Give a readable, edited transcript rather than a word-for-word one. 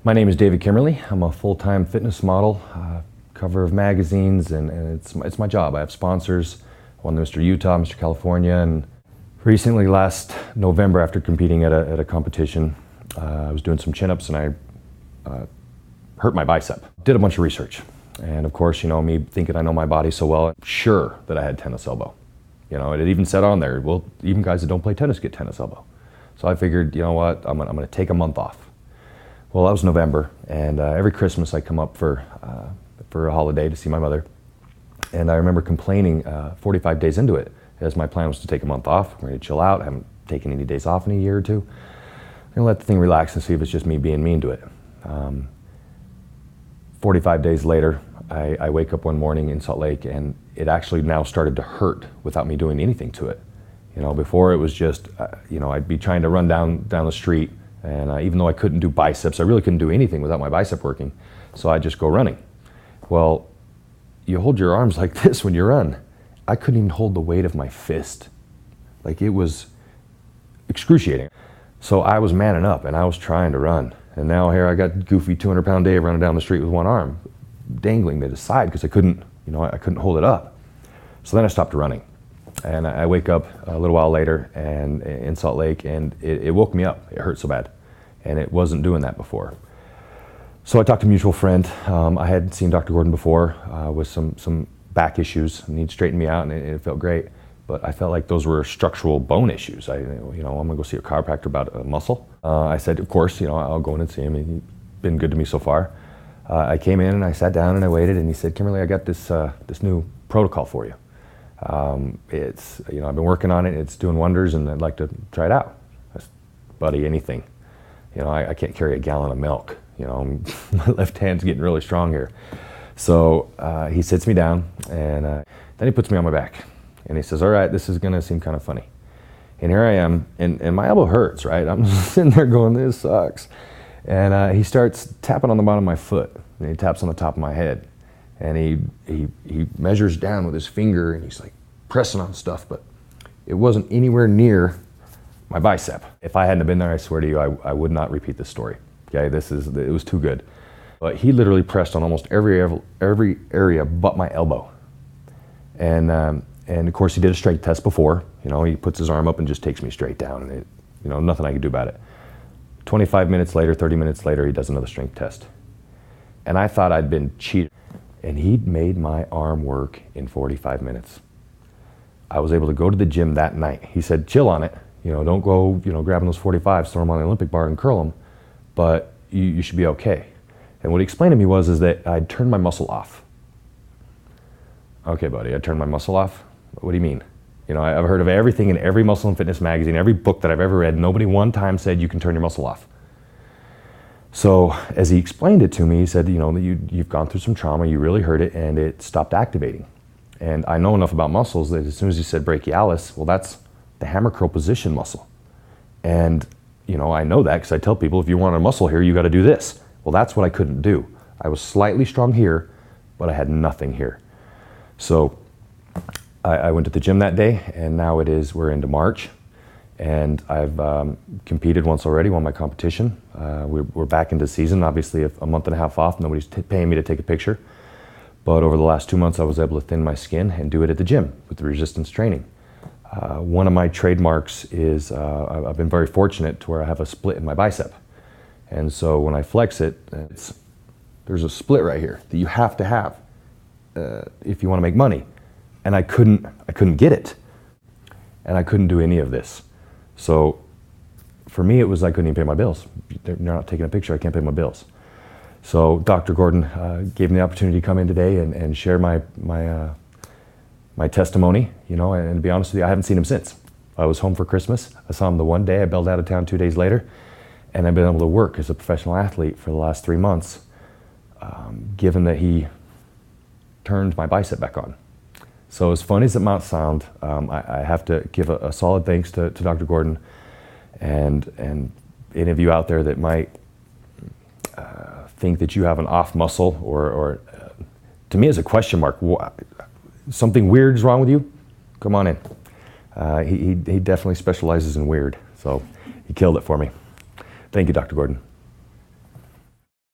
My name is David Kimmerly. I'm a full-time fitness model, cover of magazines, and it's my job. I have sponsors. I won the Mr. Utah, Mr. California, and recently, last November, after competing at a competition, I was doing some chin-ups and I hurt my bicep. Did a bunch of research, and of course, you know, me thinking I know my body so well, I'm sure that I had tennis elbow. You know, it even said on there, well, even guys that don't play tennis get tennis elbow. So I figured, you know what, I'm gonna take a month off. Well, that was November, and every Christmas I come up for a holiday to see my mother. And I remember complaining 45 days into it, as my plan was to take a month off, I'm ready to chill out, I haven't taken any days off in a year or two. I'm gonna let the thing relax and see if it's just me being mean to it. 45 days later, I wake up one morning in Salt Lake, and it actually now started to hurt without me doing anything to it. You know, before it was just, you know, I'd be trying to run down the street, and even though I couldn't do biceps, I really couldn't do anything without my bicep working, so I'd just go running. Well, you hold your arms like this when you run. I couldn't even hold the weight of my fist. Like, it was excruciating. So I was manning up, and I was trying to run. And now here I got goofy 200-pound Dave running down the street with one arm, dangling to the side because I couldn't hold it up. So then I stopped running. And I wake up a little while later and in Salt Lake, and it woke me up. It hurt so bad, and it wasn't doing that before. So I talked to a mutual friend. I had seen Dr. Gordon before with some back issues, and he'd straightened me out, and it felt great. But I felt like those were structural bone issues. I'm gonna go see a chiropractor about a muscle. I said, of course, I'll go in and see him. He's been good to me so far. I came in and I sat down and I waited, and he said, Kimmerly, I got this new protocol for you. I've been working on it. It's doing wonders, and I'd like to try it out. I said, buddy, anything. I can't carry a gallon of milk. My left hand's getting really strong here. So he sits me down, and then he puts me on my back. And he says, all right, this is gonna seem kind of funny. And here I am, and my elbow hurts, right? I'm sitting there going, this sucks. And he starts tapping on the bottom of my foot, and he taps on the top of my head. And he measures down with his finger, and he's like pressing on stuff, but it wasn't anywhere near my bicep. If I hadn't been there, I swear to you, I would not repeat this story. Okay, it was too good. But he literally pressed on almost every area but my elbow. And of course, he did a strength test before. He puts his arm up and just takes me straight down, and nothing I could do about it. 25 minutes later, 30 minutes later, he does another strength test. And I thought I'd been cheated. And he'd made my arm work in 45 minutes. I was able to go to the gym that night. He said, chill on it. Don't go, grabbing those 45s, throw them on the Olympic bar and curl them, but you should be okay. And what he explained to me is that I'd turned my muscle off. Okay, buddy, I turned my muscle off? What do you mean? I've heard of everything in every muscle and fitness magazine, every book that I've ever read. Nobody one time said you can turn your muscle off. So as he explained it to me, he said, you've gone through some trauma, you really hurt it, and it stopped activating. And I know enough about muscles that as soon as he said brachialis, well, that's the hammer curl position muscle. And I know that because I tell people, if you want a muscle here, you got to do this. Well, that's what I couldn't do. I was slightly strong here, but I had nothing here. So I went to the gym that day, and now we're into March. And I've competed once already, won my competition. We're back into season, obviously a month and a half off. Nobody's paying me to take a picture. But over the last 2 months, I was able to thin my skin and do it at the gym with the resistance training. One of my trademarks is I've been very fortunate to where I have a split in my bicep. And so when I flex it, there's a split right here that you have to have if you want to make money. And I couldn't get it. And I couldn't do any of this. So for me, it was I couldn't even pay my bills. They're not taking a picture, I can't pay my bills. So Dr. Gordon gave me the opportunity to come in today and share my testimony, and to be honest with you, I haven't seen him since. I was home for Christmas. I saw him the one day. I bailed out of town 2 days later, and I've been able to work as a professional athlete for the last 3 months, given that he turned my bicep back on. So as funny as it might sound, I have to give a solid thanks to Dr. Gordon and any of you out there that might think that you have an off muscle or to me, it's a question mark. Something weird is wrong with you? Come on in. He definitely specializes in weird, so he killed it for me. Thank you, Dr. Gordon.